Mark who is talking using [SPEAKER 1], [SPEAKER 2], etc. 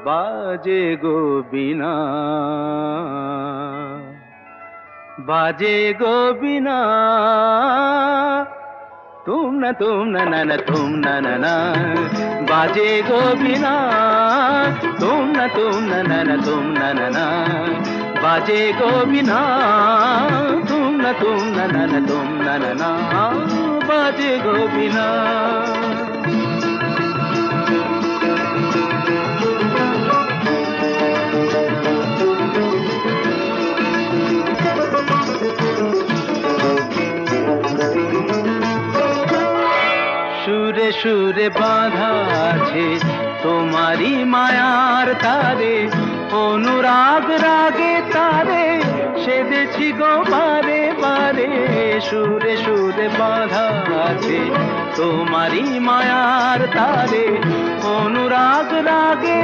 [SPEAKER 1] বাজে গো বীণা, বাজে গো বীণা, তুম না না না তুম না না না, বাজে গো বীণা, তুম না না তুম না না না, বাজে গো বীণা, তুম না না তুম না না না, বাজে গো বীণা। সুরে সুরে বাঁধা আছে তোমারি মায়ার তারে, অনুরাগ রাগে তারে সেধেছি গো বারে বারে। সুরে সুরে বাঁধা আছে তোমারি মায়ার তারে, অনুরাগ রাগে